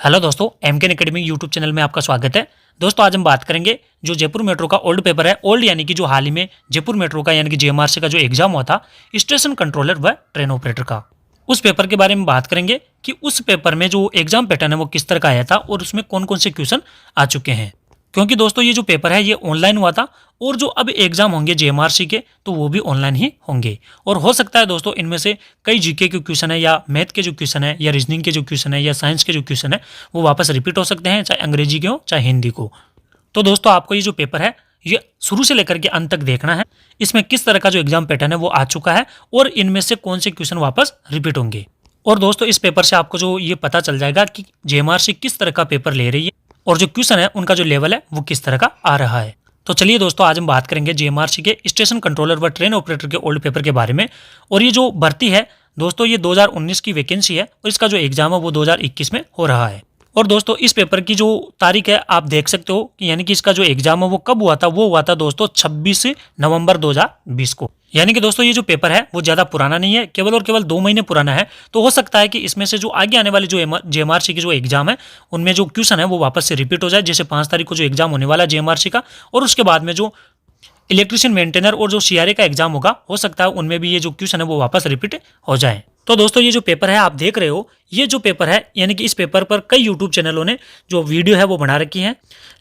Hello दोस्तों, MKN academy YouTube channel में आपका स्वागत है। दोस्तों आज हम बात करेंगे जो जयपुर मेट्रो का ओल्ड पेपर है। ओल्ड यानी कि जो हाल ही में जयपुर मेट्रो का यानी कि जेएमआरसी का जो एग्जाम हुआ था स्टेशन कंट्रोलर व ट्रेन ऑपरेटर का, उस पेपर के बारे में बात करेंगे कि उस पेपर में जो एग्जाम पैटर्न है वो किस तरह का आया था और उसमें कौन कौन से क्वेश्चन आ चुके हैं। क्योंकि दोस्तों ये जो पेपर है ये ऑनलाइन हुआ था और जो अब एग्जाम होंगे जेएमआरसी के तो वो भी ऑनलाइन ही होंगे। और हो सकता है दोस्तों इनमें से कई जीके के क्वेश्चन है या मैथ के जो क्वेश्चन है या रीजनिंग के जो क्वेश्चन है या साइंस के जो क्वेश्चन है वो वापस रिपीट हो सकते हैं, चाहे अंग्रेजी के हो चाहे हिंदी को। तो दोस्तों आपको ये जो पेपर है ये शुरू से लेकर के अंत तक देखना है, इसमें किस तरह का जो एग्जाम पैटर्न है वो आ चुका है और इनमें से कौन से क्वेश्चन वापस रिपीट होंगे। और दोस्तों इस पेपर से आपको जो ये पता चल जाएगा कि जेएमआरसी किस तरह का पेपर ले रही है और जो क्वेश्चन है उनका जो लेवल है वो किस तरह का आ रहा है। तो चलिए दोस्तों आज हम बात करेंगे जेएमआरसी के स्टेशन कंट्रोलर व ट्रेन ऑपरेटर के ओल्ड पेपर के बारे में। और ये जो भर्ती है दोस्तों ये 2019 की वैकेंसी है और इसका जो एग्जाम है वो 2021 में हो रहा है। और दोस्तों इस पेपर की जो तारीख है आप देख सकते हो कि यानी कि इसका जो एग्जाम है वो कब हुआ था, वो हुआ था दोस्तों 26 नवंबर 2020 को। यानी कि दोस्तों ये जो पेपर है वो ज़्यादा पुराना नहीं है, केवल और केवल 2 महीने पुराना है। तो हो सकता है कि इसमें से जो आगे आने वाले जो जेएमआरसी की जो एग्जाम है उनमें जो क्वेश्चन है वो वापस से रिपीट हो जाए। जैसे 5 तारीख को जो एग्जाम होने वाला है जेएमआरसी का और उसके बाद में जो इलेक्ट्रिशियन मेंटेनर और जो सीआरए का एग्जाम होगा हो सकता है उनमें भी ये जो क्वेश्चन है वो वापस रिपीट हो जाए। तो दोस्तों ये जो पेपर है आप देख रहे हो, ये जो पेपर है यानी कि इस पेपर पर कई यूट्यूब चैनलों ने जो वीडियो है वो बना रखी है,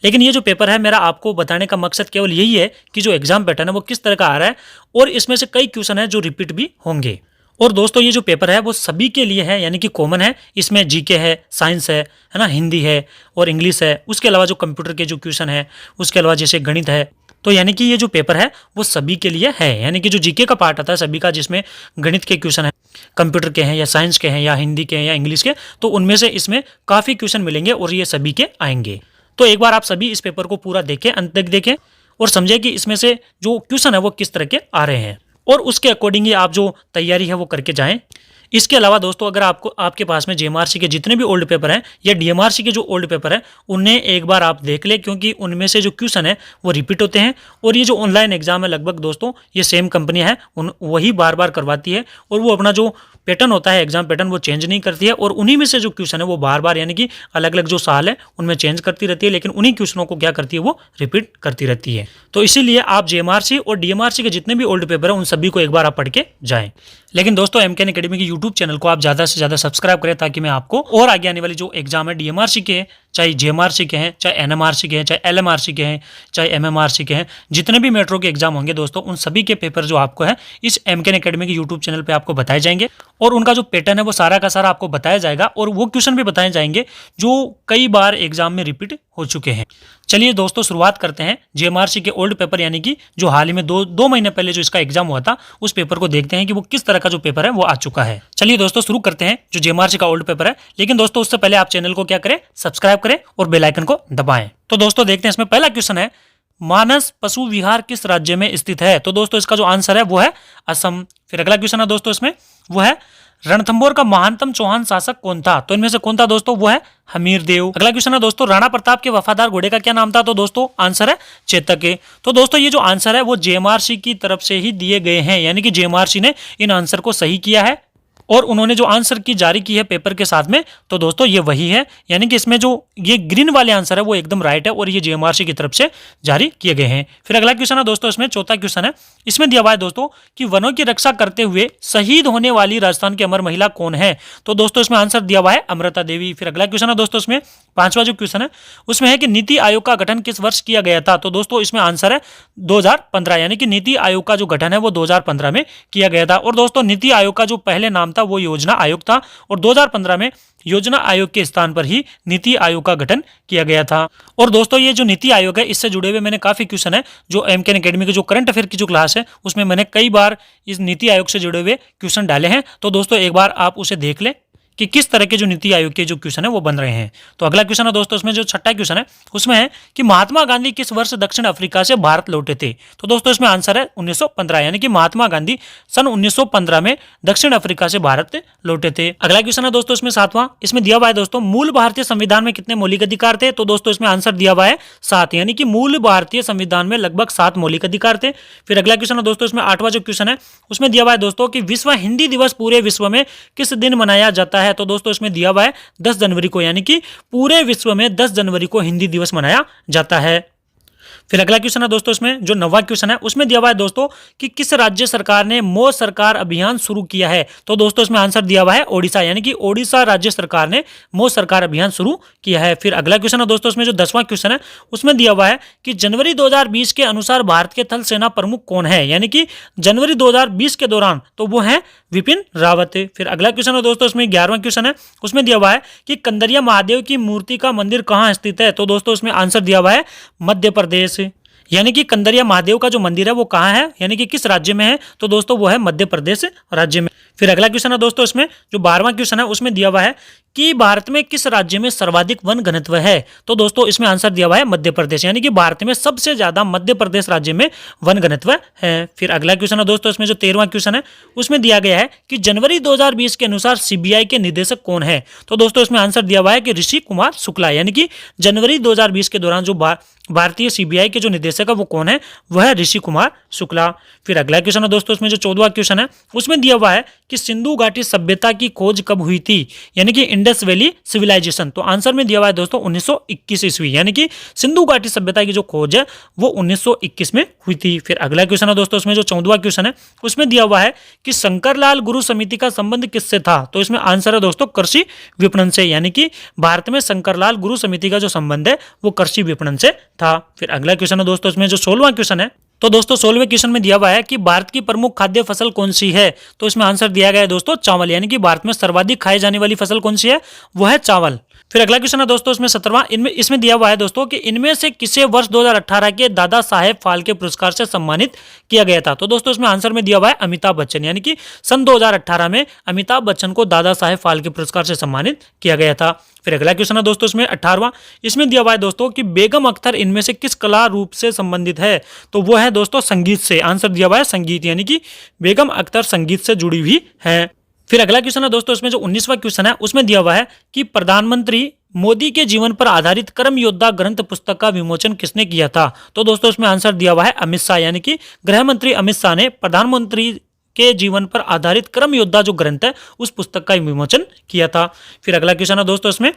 लेकिन ये जो पेपर है मेरा आपको बताने का मकसद केवल यही है कि जो एग्जाम पैटर्न है वो किस तरह का आ रहा है और इसमें से कई क्वेश्चन है जो रिपीट भी होंगे। और दोस्तों ये जो पेपर है वो सभी के लिए है यानी कि कॉमन है। इसमें जीके है, साइंस है ना, हिंदी है और इंग्लिश है। उसके अलावा जो कंप्यूटर के जो क्वेश्चन है, उसके अलावा जैसे गणित है। तो यानी कि ये जो पेपर है वो सभी के लिए है, यानी कि जो जीके का पार्ट आता है सभी का, जिसमें गणित के क्वेश्चन है, कंप्यूटर के हैं या साइंस के हैं या हिंदी के हैं या इंग्लिश के, तो उनमें से इसमें काफ़ी क्वेश्चन मिलेंगे और ये सभी के आएंगे। तो एक बार आप सभी इस पेपर को पूरा देखें, अंत तक देखें और समझें कि इसमें से जो क्वेश्चन है वो किस तरह के आ रहे हैं और उसके अकॉर्डिंग ही आप जो तैयारी है वो करके जाएं। इसके अलावा दोस्तों अगर आपके पास में जेएमआरसी के जितने भी ओल्ड पेपर हैं या डीएमआरसी के जो ओल्ड पेपर हैं उन्हें एक बार आप देख ले, क्योंकि उनमें से जो क्वेश्चन है वो रिपीट होते हैं। और ये जो ऑनलाइन एग्जाम है लगभग दोस्तों ये सेम कंपनी है, वही बार बार करवाती है और वो अपना जो पैटर्न होता है एग्जाम पैटर्न वो चेंज नहीं करती है। और उन्हीं में से जो क्वेश्चन है वो बार बार यानी कि अलग अलग जो साल है उनमें चेंज करती रहती है, लेकिन उन्हीं क्वेश्चनों को क्या करती है वो रिपीट करती रहती है। तो इसीलिए आप जेएमआरसी और डीएमआरसी के जितने भी ओल्ड पेपर है उन सभी को एक बार आप पढ़ के जाएं। लेकिन दोस्तों एमकेएन एकेडमी के यूट्यूब चैनल को आप ज़्यादा से ज़्यादा सब्सक्राइब करें ताकि मैं आपको और आगे आने वाली जो एग्जाम है डीएमआरसी के, चाहे जेएमआरसी के हैं, चाहे एनएमआरसी के हैं, चाहे एलएमआरसी के हैं, चाहे एमएमआरसी के हैं, जितने भी मेट्रो के एग्जाम होंगे दोस्तों उन सभी के पेपर जो आपको है इस एमकेएन एकेडमी के यूट्यूब चैनल पे आपको बताए जाएंगे और उनका जो पैटर्न है वो सारा का सारा आपको बताया जाएगा और वो क्वेश्चन भी बताए जाएंगे जो कई बार एग्जाम में रिपीट हो चुके हैं। चलिए दोस्तों शुरुआत करते हैं जेएमआरसी के ओल्ड पेपर यानी कि जो हाल ही में दो महीने पहले जो इसका एग्जाम हुआ था उस पेपर को देखते हैं कि वो किस तरह का जो पेपर है वो आ चुका है। चलिए दोस्तों शुरू करते हैं जो जेएमआरसी का ओल्ड पेपर है, लेकिन दोस्तों उससे पहले आप चैनल को क्या करें, सब्सक्राइब करें और बेल आइकन को दबाएं। तो दोस्तों देखते हैं इसमें पहला क्वेश्चन है, मानस पशु विहार किस राज्य में स्थित है। तो दोस्तों इसका जो आंसर है वो है असम। फिर अगला क्वेश्चन है दोस्तों इसमें वो है रणथंभौर का महानतम चौहान शासक कौन था। तो इनमें से कौन था दोस्तों, वो है हमीरदेव। अगला क्वेश्चन है दोस्तों, राणा प्रताप के वफादार घोड़े का क्या नाम था। तो दोस्तों आंसर है चेतक। तो दोस्तों ये जो आंसर है वो जेएमआरसी की तरफ से ही दिए गए हैं, यानी कि जेएमआरसी ने इन आंसर को सही किया है और उन्होंने जो आंसर की जारी की है पेपर के साथ में, तो दोस्तों ये वही है। यानी कि इसमें जो ये ग्रीन वाले आंसर है वो एकदम राइट है और ये जेएमआरसी की तरफ से जारी किए गए हैं। फिर अगला क्वेश्चन है दोस्तों इसमें चौथा क्वेश्चन है, इसमें दिया हुआ है दोस्तों कि वनों की रक्षा करते हुए शहीद होने वाली राजस्थान की अमर महिला कौन है। तो दोस्तों इसमें आंसर दिया हुआ है अमृता देवी। फिर अगला क्वेश्चन है दोस्तों इसमें पांचवा जो क्वेश्चन है उसमें है कि नीति आयोग का गठन किस वर्ष किया गया था। तो दोस्तों इसमें आंसर है 2015, यानी कि नीति आयोग का जो गठन है वो 2015 में किया गया था। और दोस्तों नीति आयोग का जो पहले नाम था वो योजना आयोग था और 2015 में योजना आयोग के स्थान पर ही नीति आयोग का गठन किया गया था। और दोस्तों ये जो नीति आयोग है इससे जुड़े हुए मैंने काफी क्वेश्चन है जो एमकेएन एकेडमी के जो करंट अफेयर की जो क्लास है उसमें मैंने कई बार इस नीति आयोग से जुड़े हुए क्वेश्चन डाले हैं। तो दोस्तों एक बार आप उसे देख लें कि किस तरह के जो नीति आयोग के जो क्वेश्चन है वो बन रहे हैं। तो अगला क्वेश्चन है दोस्तों इसमें जो छठा क्वेश्चन है उसमें है कि महात्मा गांधी किस वर्ष दक्षिण अफ्रीका से भारत लौटे थे। तो दोस्तों इसमें आंसर है 1915, यानी कि महात्मा गांधी सन 1915 में दक्षिण अफ्रीका से भारत लौटे थे। अगला क्वेश्चन है दोस्तों इसमें सातवां, इसमें दिया हुआ है दोस्तों मूल भारतीय संविधान में कितने मौलिक अधिकार थे। तो दोस्तों इसमें आंसर दिया हुआ है 7, यानी कि मूल भारतीय संविधान में लगभग 7 मौलिक अधिकार थे। फिर अगला क्वेश्चन है दोस्तों इसमें आठवां जो क्वेश्चन है उसमें दिया हुआ है दोस्तों कि विश्व हिंदी दिवस पूरे विश्व में किस दिन मनाया जाता है। है? तो दोस्तों इसमें दिया हुआ है 10 जनवरी को, यानी कि पूरे विश्व में 10 जनवरी को हिंदी दिवस मनाया जाता है। फिर अगला क्वेश्चन है दोस्तों, इसमें जो 9वां क्वेश्चन है उसमें दिया हुआ है दोस्तों कि किस राज्य सरकार ने मोदी सरकार अभियान शुरू किया है? तो दोस्तों इसमें आंसर दिया हुआ है ओडिशा, यानी कि ओडिशा राज्य सरकार ने मोदी सरकार अभियान शुरू किया है। फिर अगला क्वेश्चन है दोस्तों, इसमें जो 10वां क्वेश्चन है उसमें दिया हुआ है कि जनवरी 2020 के अनुसार भारत के थल सेना प्रमुख कौन है? यानी कि जनवरी 2020 के दौरान तो वो है विपिन रावत। फिर अगला क्वेश्चन है दोस्तों, इसमें 11वां क्वेश्चन है, उसमें दिया हुआ है कि कंदरिया महादेव की मूर्ति का मंदिर कहाँ स्थित है? तो दोस्तों इसमें आंसर दिया हुआ है मध्य प्रदेश, यानी कि कंदरिया महादेव का जो मंदिर है वो कहाँ है, यानी कि किस राज्य में है? तो दोस्तों वो है मध्य प्रदेश राज्य में। फिर अगला क्वेश्चन है दोस्तों, इसमें जो 12वां क्वेश्चन है उसमें दिया हुआ है कि भारत में किस राज्य में सर्वाधिक वन घनत्व है? तो दोस्तों इसमें आंसर दिया हुआ है मध्य प्रदेश, यानी कि भारत में सबसे ज्यादा मध्य प्रदेश राज्य में वन घनत्व है। फिर अगला क्वेश्चन है दोस्तों, इसमें जो 13वां क्वेश्चन है उसमें दिया गया है कि जनवरी 2020 के अनुसार सीबीआई के निदेशक कौन है? तो दोस्तों इसमें आंसर दिया हुआ है कि ऋषि कुमार शुक्ला, यानी कि जनवरी 2020 के दौरान जो भारतीय सीबीआई के जो निदेशक है वो कौन है? वह है ऋषि कुमार शुक्ला। फिर अगला क्वेश्चन है दोस्तों, इसमें जो 14वां क्वेश्चन है उसमें दिया हुआ है कि सिंधु घाटी सभ्यता की खोज कब हुई थी? यानी कि इंडस वैली सिविलाइजेशन। तो आंसर में दिया हुआ है दोस्तों 1921 ईस्वी, यानी कि सिंधु घाटी सभ्यता की जो खोज है वो 1921 में हुई थी। फिर अगला क्वेश्चन है दोस्तों, इसमें जो 14वां क्वेश्चन है उसमें दिया हुआ है कि शंकरलाल गुरु समिति का संबंध किससे था? तो इसमें आंसर है दोस्तों कृषि विपणन से, यानी कि भारत में शंकरलाल गुरु समिति का जो संबंध है वो कृषि विपणन से था। फिर अगला क्वेश्चन है दोस्तों, इसमें जो 16वां क्वेश्चन है, तो दोस्तों 16वें क्वेश्चन में दिया हुआ है कि भारत की प्रमुख खाद्य फसल कौन सी है? तो इसमें आंसर दिया गया है दोस्तों चावल, यानी कि भारत में सर्वाधिक खाई जाने वाली फसल कौन सी है? वो है चावल। फिर अगला क्वेश्चन है दोस्तों, इसमें 17वां, इसमें दिया हुआ है दोस्तों कि इनमें से किसे वर्ष 2018 के दादा साहेब फाल्के पुरस्कार से सम्मानित किया गया था? तो दोस्तों इसमें आंसर में दिया हुआ है अमिताभ बच्चन, यानी कि सन 2018 में अमिताभ बच्चन को दादा साहेब फाल्के पुरस्कार से सम्मानित किया गया था। फिर अगला क्वेश्चन है दोस्तों, इसमें 18वां, इसमें दिया हुआ है दोस्तों कि बेगम अख्तर इनमें से किस कला रूप से संबंधित है? तो वो है दोस्तों संगीत से। आंसर दिया हुआ है संगीत, यानी कि बेगम अख्तर संगीत से जुड़ी हुई है। फिर अगला क्वेश्चन है दोस्तों, इसमें जो 19वां क्वेश्चन है उसमें दिया हुआ है कि प्रधानमंत्री मोदी के जीवन पर आधारित कर्म योद्धा ग्रंथ पुस्तक का विमोचन किसने किया था? तो दोस्तों इसमें आंसर दिया हुआ है अमित शाह, यानी कि गृह मंत्री अमित शाह ने प्रधानमंत्री के जीवन पर आधारित कर्म योद्धा जो ग्रंथ है उस पुस्तक का विमोचन किया था। फिर अगला क्वेश्चन है दोस्तों, इसमें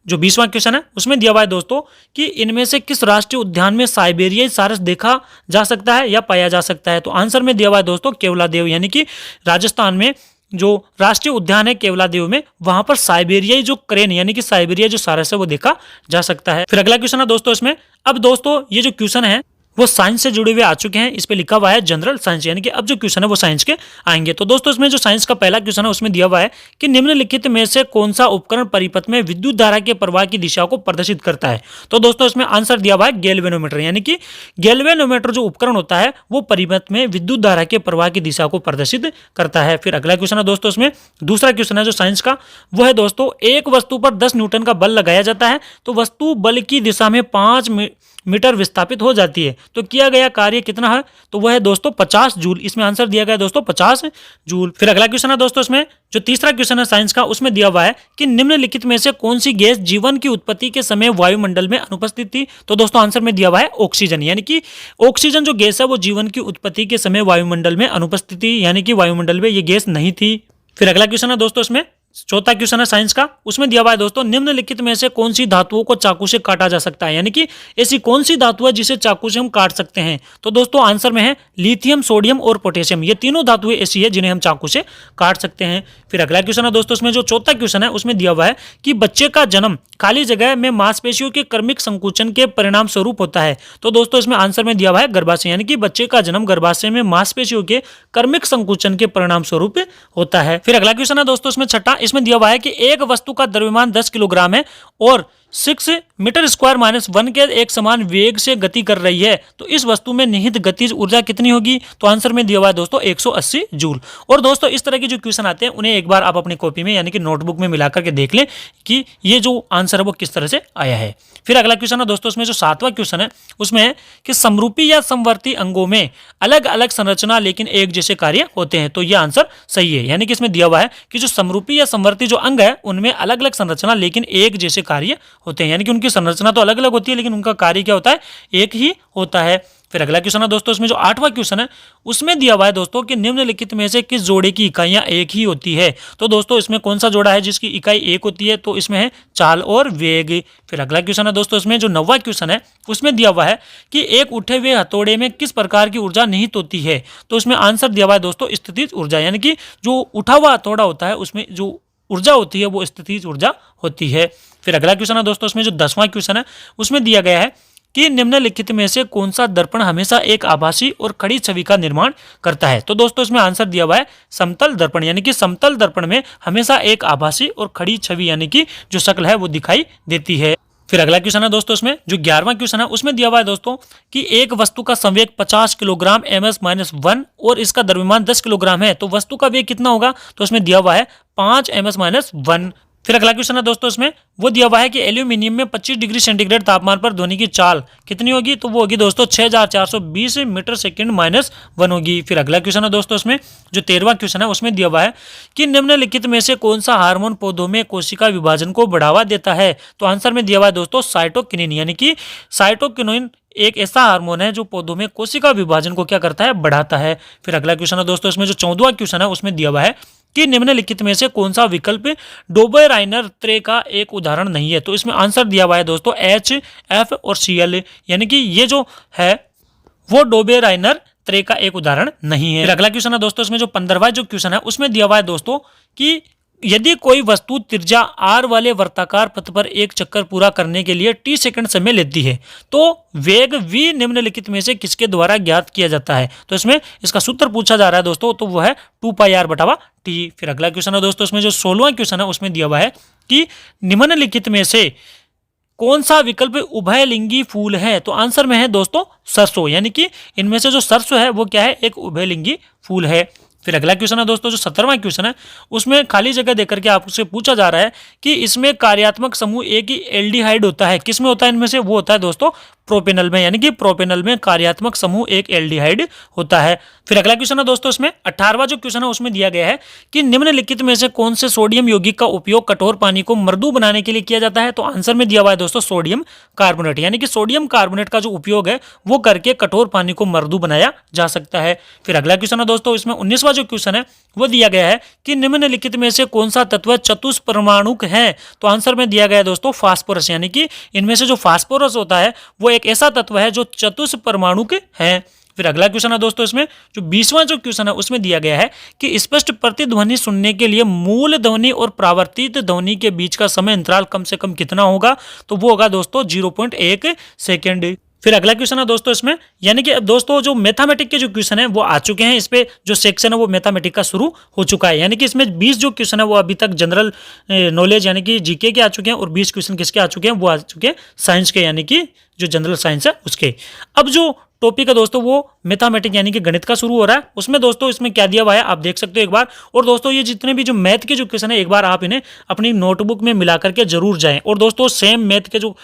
जो 20वां क्वेश्चन है उसमें दिया हुआ है दोस्तों कि इनमें से किस राष्ट्रीय उद्यान में साइबेरियाई सारस देखा जा सकता है या पाया जा सकता है? तो आंसर में दिया हुआ है दोस्तों केवलादेव, यानी कि राजस्थान में जो राष्ट्रीय उद्यान है केवलादेव में, वहां पर साइबेरियाई जो क्रेन यानी कि साइबेरिया जो सारस है वो देखा जा सकता है। फिर अगला क्वेश्चन है दोस्तों, इसमें अब दोस्तों ये जो क्वेश्चन है वो साइंस से जुड़े हुए आ चुके हैं, इस पे लिखा हुआ है जनरल साइंस, यानी कि अब जो क्वेश्चन है वो साइंस के आएंगे। तो दोस्तों इसमें जो साइंस का पहला क्वेश्चन है उसमें दिया हुआ है कि निम्नलिखित में से कौन सा उपकरण परिपथ में विद्युत धारा के प्रवाह की दिशा को प्रदर्शित करता है? तो दोस्तों इसमें आंसर दिया हुआ है गैल्वेनोमीटर, यानी कि गैल्वेनोमीटर जो उपकरण होता है वो परिपथ में विद्युत धारा के प्रवाह की दिशा को प्रदर्शित करता है। फिर अगला क्वेश्चन है दोस्तों, इसमें दूसरा क्वेश्चन है जो साइंस का वो है दोस्तों, एक वस्तु पर 10 न्यूटन का बल लगाया जाता है तो वस्तु बल की दिशा में 5 मीटर विस्थापित हो जाती है, तो किया गया कार्य कितना है? तो वह है दोस्तों 50 जूल। इसमें आंसर दिया गया है दोस्तों 50 जूल। फिर अगला क्वेश्चन है दोस्तों, इसमें जो तीसरा क्वेश्चन है साइंस का उसमें दिया हुआ है कि निम्नलिखित में से कौन सी गैस जीवन की उत्पत्ति के समय वायुमंडल में अनुपस्थित थी? तो दोस्तों आंसर में दिया हुआ है ऑक्सीजन, यानी कि ऑक्सीजन जो गैस है वो जीवन की उत्पत्ति के समय वायुमंडल में अनुपस्थित थी, यानी कि वायुमंडल में ये गैस नहीं थी। फिर अगला क्वेश्चन है दोस्तों, इसमें चौथा क्वेश्चन है साइंस का, उसमें दिया हुआ है दोस्तों निम्नलिखित में से कौन सी धातुओं को चाकू से काटा जा सकता है, यानी कि ऐसी कौन सी धातु है जिसे चाकू से हम काट सकते हैं? तो दोस्तों आंसर में है लिथियम, सोडियम और पोटेशियम, ये तीनों धातुएं ऐसी है जिन्हें हम चाकू से काट सकते हैं। फिर अगला क्वेश्चन है दोस्तों, इसमें जो चौथा क्वेश्चन है उसमें दिया हुआ है कि बच्चे का जन्म खाली जगह में मांसपेशियों के क्रमिक संकुचन के परिणाम स्वरूप होता है। तो दोस्तों इसमें आंसर में दिया हुआ है गर्भाशय, यानी कि बच्चे का जन्म गर्भाशय में मांसपेशियों के क्रमिक संकुचन के परिणाम स्वरूप होता है। फिर अगला क्वेश्चन है दोस्तों, इसमें छठा, इसमें दिया हुआ है कि एक वस्तु का द्रव्यमान 10 किलोग्राम है और 6 मीटर स्क्वायर माइनस 1 के एक समान वेग से गति कर रही है, तो इस वस्तु में निहित गतिज ऊर्जा कितनी होगी? तो आंसर में दिया हुआ है दोस्तों 180 जूल। और दोस्तों इस तरह के जो क्वेश्चन आते हैं उन्हें एक बार आप अपनी कॉपी में यानी कि नोटबुक में मिलाकर के देख लें कि ये जो आंसर है वो किस तरह से आया है। फिर अगला क्वेश्चन है दोस्तों, इसमें जो 7वां क्वेश्चन है उसमें है कि समरूपी या समवर्ती अंगों में अलग अलग संरचना लेकिन एक जैसे कार्य होते हैं, तो यह आंसर सही है। यानी कि इसमें दिया हुआ है कि जो समरूपी या समवर्ती जो अंग है उनमें अलग अलग संरचना लेकिन एक जैसे कार्य होते हैं, यानी कि उनकी संरचना तो अलग अलग होती है लेकिन उनका कार्य क्या होता है? एक ही होता है। फिर अगला क्वेश्चन है दोस्तों इसमें जो 8वां क्वेश्चन है उसमें दिया हुआ है दोस्तों कि निम्नलिखित में से किस जोड़े की इकाइयां एक ही होती है। तो दोस्तों इसमें कौन सा जोड़ा है जिसकी इकाई एक होती है, तो इसमें है चाल और वेग। फिर अगला क्वेश्चन है दोस्तों इसमें जो 9वां क्वेश्चन है उसमें दिया हुआ है कि एक उठे हुए हथौड़े में किस प्रकार की ऊर्जा निहित होती है। तो इसमें आंसर दिया हुआ है दोस्तों स्थितिज ऊर्जा, यानी कि जो उठा हुआ हथौड़ा होता है उसमें जो ऊर्जा होती है वो स्थितिज ऊर्जा होती है। फिर अगला क्वेश्चन है दोस्तों इसमें जो 10वां क्वेश्चन है उसमें दिया गया है कि निम्नलिखित में से कौन सा दर्पण हमेशा एक आभासी और खड़ी छवि का निर्माण करता है। तो दोस्तों इसमें आंसर दिया हुआ है समतल दर्पण, यानी कि समतल दर्पण में हमेशा एक आभासी और खड़ी छवि यानी कि जो शक्ल है वो दिखाई देती है। फिर अगला क्वेश्चन है दोस्तों इसमें जो 11वां क्वेश्चन है उसमें दिया हुआ है दोस्तों कि एक वस्तु का संवेग 50 किलोग्राम ms-1 और इसका द्रव्यमान 10 किलोग्राम है, तो वस्तु का वेग कितना होगा। तो इसमें दिया हुआ है 5 ms-1। फिर अगला क्वेश्चन है दोस्तों इसमें वो दिया हुआ है कि एल्यूमिनियम में 25 डिग्री सेंटीग्रेड तापमान पर ध्वनि की चाल कितनी होगी। तो वो होगी दोस्तों 6420 मीटर सेकंड -1 होगी। फिर अगला क्वेश्चन है दोस्तों इसमें जो 13वां क्वेश्चन है उसमें दिया हुआ है कि निम्नलिखित में से कौन सा हार्मोन पौधों में कोशिका विभाजन को बढ़ावा देता है। तो आंसर में दिया हुआ है दोस्तों साइटोकिनिन, यानी कि साइटोकिनिन एक ऐसा हार्मोन है जो पौधों में कोशिका विभाजन को क्या करता है, बढ़ाता है। फिर अगला क्वेश्चन है दोस्तों इसमें जो 14वां क्वेश्चन है उसमें दिया हुआ है कि निम्नलिखित में से कौन सा विकल्प डोबेराइनर त्रय का एक उदाहरण नहीं है। तो इसमें आंसर दिया हुआ है दोस्तों H, F और Cl, यानी कि ये जो है वो डोबेराइनर त्रय का एक उदाहरण नहीं है। फिर अगला क्वेश्चन है दोस्तों इसमें जो 15वां जो क्वेश्चन है उसमें दिया हुआ है दोस्तों कि यदि कोई वस्तु त्रिज्या r वाले वर्ताकार पथ पर एक चक्कर पूरा करने के लिए t सेकंड समय लेती है तो वेग v निम्नलिखित में से किसके द्वारा ज्ञात किया जाता है। तो इसमें इसका सूत्र पूछा जा रहा है दोस्तों, तो वो है 2πr/t। फिर अगला क्वेश्चन है दोस्तों इसमें जो 16वां क्वेश्चन है उसमें दिया हुआ है कि निम्नलिखित में से कौन सा विकल्प उभयलिंगी फूल है। तो आंसर में है दोस्तों सरसों, यानी कि इनमें से जो सरसों है वो क्या है, एक उभयलिंगी फूल है। फिर अगला क्वेश्चन है दोस्तों जो 17वां क्वेश्चन है उसमें खाली जगह देकर के आपसे पूछा जा रहा है कि इसमें कार्यात्मक समूह एक ही एल्डिहाइड होता है, किसमें होता है इनमें से, वो होता है दोस्तों प्रोपेनल में, यानी कि प्रोपेनल में कार्यात्मक समूह एक एल्डिहाइड होता है। फिर अगला क्वेश्चन है दोस्तों इसमें 18वां जो क्वेश्चन है उसमें दिया गया है कि निम्नलिखित में से कौन से सोडियम यौगिक का उपयोग कठोर पानी को मृदु बनाने के लिए किया जाता है। तो आंसर में दिया हुआ है दोस्तों सोडियम कार्बोनेट, यानी कि सोडियम कार्बोनेट का जो उपयोग है वो करके कठोर पानी को मृदु बनाया जा सकता है। फिर अगला क्वेश्चन है दोस्तों इसमें 19वां जो क्वेश्चन है वो दिया गया है कि निम्नलिखित में से कौन सा तत्व चतुष्परमाणुक है। तो आंसर में दिया गया है दोस्तों फास्फोरस, यानी कि इनमें से जो फास्फोरस होता है वो एक ऐसा तत्व है जो चतुष्परमाणुक है। फिर अगला क्वेश्चन है दोस्तों इसमें जो 20वां जो क्वेश्चन है उसमें दिया गया है कि स्पष्ट प्रतिध्वनि सुनने के लिए मूल ध्वनि और परावर्तित ध्वनि के बीच का समय अंतराल कम से कम कितना होगा। तो वो होगा दोस्तों 0.1 सेकेंड। फिर अगला क्वेश्चन है दोस्तों इसमें, यानी कि दोस्तों जो मैथमेटिक के जो क्वेश्चन है वो आ चुके हैं, इस पे जो सेक्शन है वो मैथमेटिक का शुरू हो चुका है, यानी कि इसमें 20 जो क्वेश्चन है वो अभी तक जनरल नॉलेज यानी कि जीके के आ चुके हैं और 20 क्वेश्चन किसके आ चुके हैं, वो आ चुके हैं साइंस के, यानी कि जो जनरल साइंस है उसके। अब जो टॉपिक है दोस्तों वो मैथमेटिक यानी कि गणित का शुरू हो रहा है, उसमें दोस्तों इसमें क्या दिया हुआ है आप देख सकते हो एक बार। और दोस्तों ये जितने भी जो मैथ के जो क्वेश्चन है एक बार आप इन्हें अपनी नोटबुक में मिला करके जरूर जाएं। और दोस्तों सेम मैथ के जो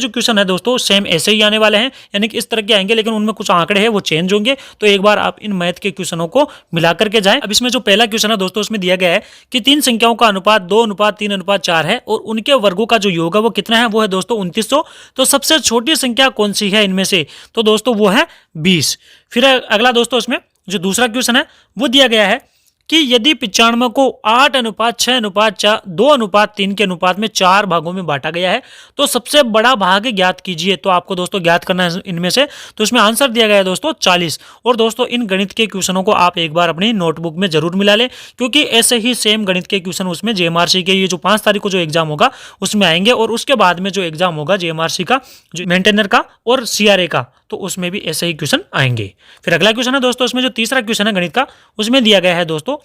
क्वेश्चन है दोस्तों सेम ऐसे ही आने वाले हैं, यानी कि इस तरह के आएंगे, लेकिन उनमें कुछ आंकड़े हैं वो चेंज होंगे। तो एक बार आप इन मैथ के क्वेश्चनों को मिला करके जाएं। अब इसमें जो पहला क्वेश्चन है दोस्तों उसमें दिया गया है कि 3 संख्याओं का अनुपात 2:3:4 है और उनके वर्गों का जो योग है वो कितना है, वो है दोस्तों 2900। तो सबसे छोटी संख्या कौन सी है इनमें से, तो दोस्तों वो है 20। फिर अगला दोस्तों इसमें जो दूसरा क्वेश्चन है वो दिया गया है कि यदि 95 को 8:6:4:2:3 के अनुपात में 4 भागों में बांटा गया है तो सबसे बड़ा भाग ज्ञात कीजिए। तो आपको दोस्तों ज्ञात करना है इनमें से, तो इसमें आंसर दिया गया है दोस्तों 40। और दोस्तों इन गणित के क्वेश्चनों को आप एक बार अपनी नोटबुक में जरूर मिला लें, क्योंकि ऐसे ही सेम गणित के क्वेश्चन उसमें जेएमआरसी के ये जो 5 तारीख को जो एग्जाम होगा उसमें आएंगे, और उसके बाद में जो एग्जाम होगा जेएमआरसी का, जो मेंटेनर का और सीआरए का, तो उसमें भी ऐसे ही क्वेश्चन आएंगे। फिर अगला क्वेश्चन है दोस्तों इसमें जो तीसरा क्वेश्चन है गणित का उसमें दिया गया है दोस्तों,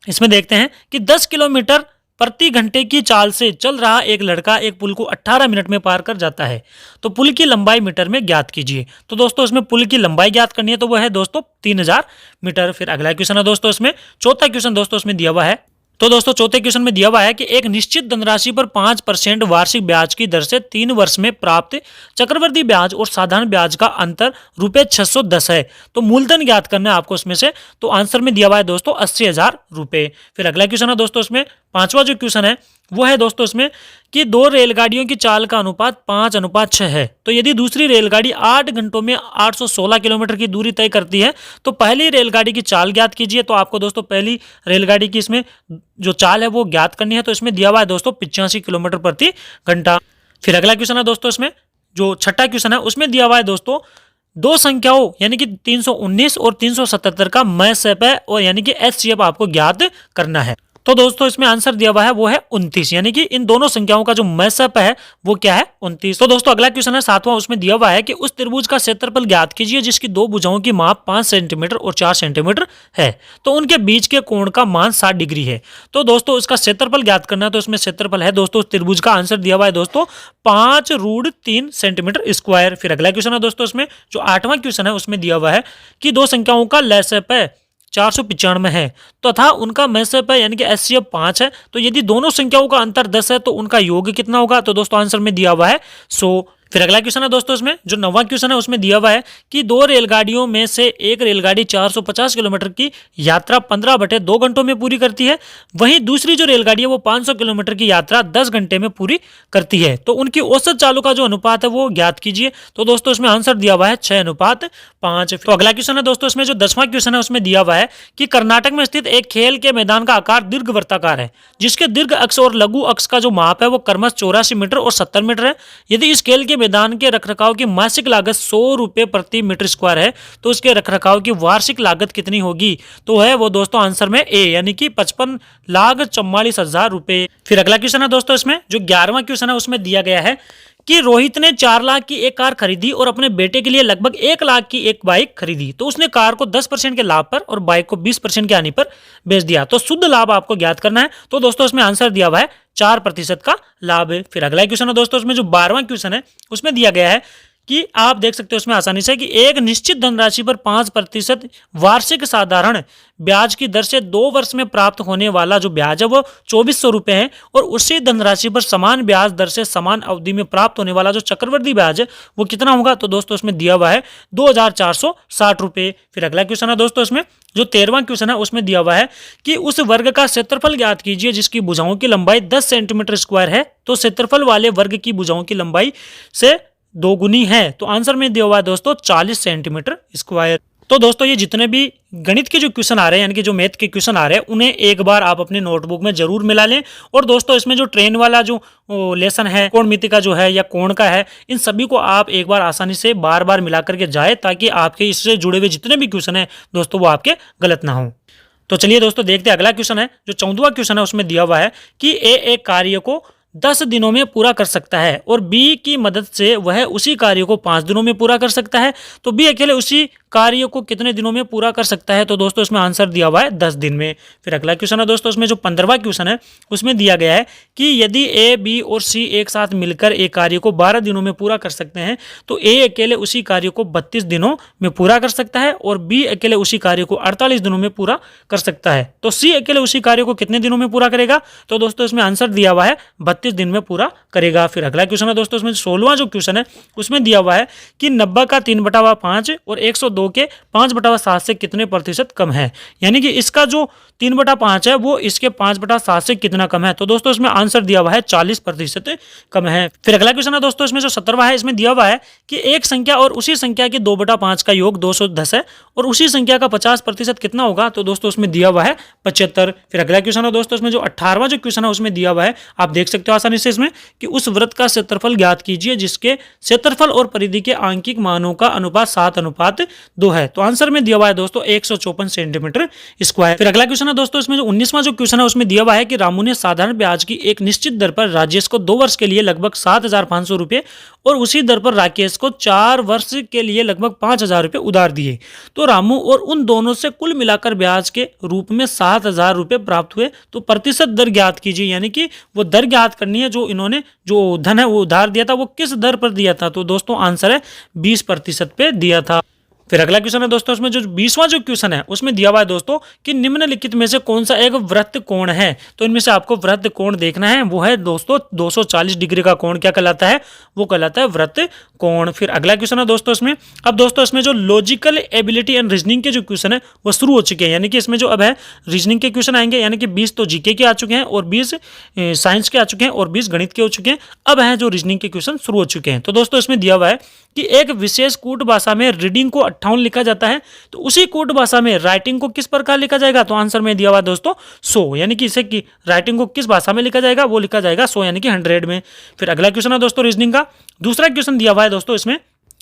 इसमें देखते हैं कि 10 किलोमीटर प्रति घंटे की चाल से चल रहा एक लड़का एक पुल को 18 मिनट में पार कर जाता है, तो पुल की लंबाई मीटर में ज्ञात कीजिए। तो दोस्तों इसमें पुल की लंबाई ज्ञात करनी है, तो वह है दोस्तों 3000 मीटर। फिर अगला क्वेश्चन है दोस्तों इसमें चौथा क्वेश्चन दोस्तों इसमें दिया हुआ है, तो दोस्तों चौथे क्वेश्चन में दिया हुआ है कि एक निश्चित धनराशि पर 5% वार्षिक ब्याज की दर से 3 वर्ष में प्राप्त चक्रवृद्धि ब्याज और साधारण ब्याज का अंतर ₹610 है। तो मूलधन ज्ञात करना है आपको इसमें से, तो आंसर में दिया हुआ है दोस्तों ₹80,000। फिर अगला क्वेश्चन है दोस्तों इसमें पांचवा जो क्वेश्चन है वो है दोस्तों इसमें कि 2 रेलगाड़ियों की चाल का अनुपात 5:6 है। तो यदि दूसरी रेलगाड़ी 8 घंटों में 816 किलोमीटर की दूरी तय करती है तो पहली रेलगाड़ी की चाल ज्ञात कीजिए। तो आपको दोस्तों पहली रेलगाड़ी की इसमें जो चाल है वो ज्ञात करनी है। तो इसमें दिया हुआ है दोस्तों 85 किलोमीटर प्रति घंटा। फिर अगला क्वेश्चन है दोस्तों, इसमें जो छठा क्वेश्चन है उसमें दिया हुआ है दोस्तों दो संख्याओं यानी कि 319 और 377 का मैसेप है और यानी कि एचसीएफ आपको ज्ञात करना है। तो दोस्तों इसमें आंसर दिया हुआ है वो है 29, यानी कि इन दोनों संख्याओं का जो मैसेप है वो क्या है 29। तो दोस्तों अगला क्वेश्चन है सातवां, उसमें दिया हुआ है कि उस त्रिभुज का क्षेत्रफल ज्ञात कीजिए जिसकी दो भुजाओं की माप 5 सेंटीमीटर और 4 सेंटीमीटर है, तो उनके बीच के कोण का मान 60 डिग्री है। तो दोस्तों इसका क्षेत्रफल ज्ञात करना है। तो इसमें क्षेत्रफल है दोस्तों त्रिभुज का, आंसर दिया हुआ है दोस्तों 5√3 सेंटीमीटर स्क्वायर। फिर अगला क्वेश्चन है दोस्तों, इसमें जो 8वां क्वेश्चन है उसमें दिया हुआ है कि दो संख्याओं का लसप है 495 है तथा उनका मैसेप है यानी कि एचसीएफ 5 है। तो यदि दोनों संख्याओं का अंतर 10 है तो उनका योग कितना होगा? तो दोस्तों आंसर में दिया हुआ है 100। फिर अगला क्वेश्चन है दोस्तों, इसमें जो 9वां क्वेश्चन है उसमें दिया हुआ है कि दो रेलगाड़ियों में से एक रेलगाड़ी 450 किलोमीटर की यात्रा 15/2 घंटों में पूरी करती है, वहीं दूसरी जो रेलगाड़ी है वो 500 किलोमीटर की यात्रा 10 घंटे में पूरी करती है। तो उनकी औसत चालों का जो अनुपात है वो ज्ञात कीजिए। तो दोस्तों इसमें आंसर दिया हुआ है 6:5। तो अगला क्वेश्चन है दोस्तों, इसमें जो 10वां क्वेश्चन है उसमें दिया हुआ है कि कर्नाटक में स्थित एक खेल के मैदान का आकार दीर्घवृत्ताकार है जिसके दीर्घ अक्ष और लघु अक्ष का जो माप है वो क्रमश 84 मीटर और 70 मीटर है। यदि इस खेल के मैदान के रखरखाव की मासिक लागत 100 रुपए प्रति मीटर स्क्वायर है तो उसके रखरखाव की वार्षिक लागत कितनी होगी? तो है वो दोस्तों आंसर में ए यानी कि 55,44,000 रुपए। फिर अगला क्वेश्चन है दोस्तों, इसमें जो 11वां क्वेश्चन है उसमें दिया गया है कि रोहित ने 4 लाख की एक कार खरीदी और अपने बेटे के लिए लगभग 1 लाख की एक बाइक खरीदी। तो उसने कार को 10% के लाभ पर और बाइक को 20% के हानि पर बेच दिया। तो शुद्ध लाभ आपको ज्ञात करना है। तो दोस्तों इसमें आंसर दिया हुआ है 4% का लाभ है। फिर अगला क्वेश्चन है दोस्तों, इसमें जो 12वां क्वेश्चन है उसमें दिया गया है कि आप देख सकते हो उसमें आसानी से कि एक निश्चित धनराशि पर 5% वार्षिक साधारण ब्याज की दर से 2 वर्ष में प्राप्त होने वाला जो ब्याज है वो 2400 रुपए है और उसी धनराशि पर समान ब्याज दर से समान अवधि में प्राप्त होने वाला जो चक्रवृद्धि ब्याज है वो कितना होगा? तो दोस्तों इसमें दिया हुआ है 2460 रुपए। फिर अगला क्वेश्चन है दोस्तों, इसमें जो 13वां क्वेश्चन है उसमें दिया हुआ है कि उस वर्ग का क्षेत्रफल ज्ञात कीजिए जिसकी भुजाओं की लंबाई 10 सेंटीमीटर स्क्वायर है। तो क्षेत्रफल वाले वर्ग की भुजाओं की लंबाई से 2 गुनी है। तो आंसर में दिया हुआ है दोस्तों 40 सेंटीमीटर स्क्वायर। तो दोस्तों ये जितने भी गणित के जो क्वेश्चन आ रहे हैं यानी कि जो मैथ के क्वेश्चन आ रहे हैं उन्हें एक बार आप अपने नोटबुक में जरूर मिला लें। और दोस्तों इसमें जो ट्रेन वाला जो लेसन है कोणमिति का जो है या कोण का है, इन सभी को आप एक बार आसानी से बार बार मिला करके जाए ताकि आपके इससे जुड़े हुए जितने भी क्वेश्चन है दोस्तों वो आपके गलत ना हो। तो चलिए दोस्तों देखते हैं अगला क्वेश्चन है। जो 14वां क्वेश्चन है उसमें दिया हुआ है कि ए एक कार्य को 10 दिनों में पूरा कर सकता है और बी की मदद से वह उसी कार्य को 5 दिनों में पूरा कर सकता है। तो बी अकेले उसी कार्य को कितने दिनों में पूरा कर सकता है? तो दोस्तों इसमें आंसर दिया हुआ है 10 दिन में। फिर अगला क्वेश्चन है दोस्तों, इसमें जो 15वां क्वेश्चन है उसमें दिया गया है कि यदि ए बी और सी एक साथ मिलकर एक कार्य को 12 दिनों में पूरा कर सकते हैं तो ए अकेले उसी कार्य को 32 दिनों में पूरा कर सकता है और बी अकेले उसी कार्य को 48 दिनों में पूरा कर सकता है। तो सी अकेले उसी कार्य को कितने दिनों में पूरा करेगा? तो दोस्तों इसमें आंसर दिया हुआ है 32 दिन में पूरा करेगा। फिर अगला क्वेश्चन है दोस्तों, इसमें 16वां जो क्वेश्चन है उसमें दिया हुआ है कि 90 का 3/5 और 102 के 5/7 से कितने प्रतिशत कम है, यानी कि इसका जो 3/5 है वो इसके 5/7 से कितना कम है? तो दोस्तों इसमें आंसर दिया हुआ है 40% कम है। फिर अगला क्वेश्चन है दोस्तों, इसमें जो 17वां है इसमें दिया हुआ है कि एक संख्या और उसी संख्या के 2/5 का योग 210 है और उसी संख्या का 50% कितना होगा? तो दोस्तों उसमें दिया हुआ है 75। फिर अगला क्वेश्चन है दोस्तों, इसमें जो 18वां जो क्वेश्चन है उसमें दिया हुआ है, आप देख सकते हो आसानी से इसमें कि उस वृत्त का क्षेत्रफल ज्ञात कीजिए जिसके क्षेत्रफल और परिधि के आंकिक मानों का अनुपात 7:2 है। तो आंसर में दिया हुआ है दोस्तों 154 सेंटीमीटर स्क्वायर। फिर अगला क्वेश्चन है दोस्तों, इसमें जो 19वां जो क्वेश्चन है उसमें दिया हुआ है कि रामू ने साधारण ब्याज की एक निश्चित दर पर राजेश को 2 वर्ष के लिए लगभग 7,500 रुपए और उसी दर पर राकेश को 4 वर्ष के लिए लगभग 5,000 रुपए उधार दिए। तो रामू और उन दोनों से कुल मिलाकर ब्याज के रूप में 7,000 रुपए प्राप्त हुए। तो प्रतिशत दर ज्ञात कीजिए, यानी कि वो दर ज्ञात करनी है जो इन्होंने जो धन है वो उधार दिया था वो किस दर पर दिया था? तो दोस्तों आंसर है 20% पे दिया था। फिर अगला क्वेश्चन है दोस्तों, उसमें जो 20वां जो क्वेश्चन है उसमें दिया हुआ है दोस्तों कि निम्नलिखित में से कौन सा एक वृत्त कोण है। तो इनमें से आपको वृत्त कोण देखना है, वो है दोस्तों 240 डिग्री का कोण क्या कहलाता है, वो कहलाता है वृत्त कोण। फिर अगला क्वेश्चन है दोस्तों इसमें, अब दोस्तों इसमें जो लॉजिकल एबिलिटी एंड रीजनिंग के जो क्वेश्चन है वो शुरू हो चुके हैं, यानी कि इसमें जो अब है रीजनिंग के क्वेश्चन आएंगे, यानी कि 20 तो जीके के आ चुके हैं और 20 साइंस के आ चुके हैं और 20 गणित के हो चुके हैं। अब है जो रीजनिंग के क्वेश्चन शुरू हो चुके हैं। तो दोस्तों इसमें दिया हुआ है कि एक विशेष कूट भाषा में रीडिंग को 58 लिखा जाता है, तो उसी कूट भाषा में राइटिंग को किस प्रकार लिखा जाएगा। तो आंसर में दिया हुआ दोस्तों 100, यानी कि इसे की राइटिंग को किस भाषा में लिखा जाएगा, वो लिखा जाएगा 100 यानी कि 100 में। फिर अगला क्वेश्चन है दोस्तों रीजनिंग का, दूसरा क्वेश्चन दिया हुआ है दोस्तों इसमें।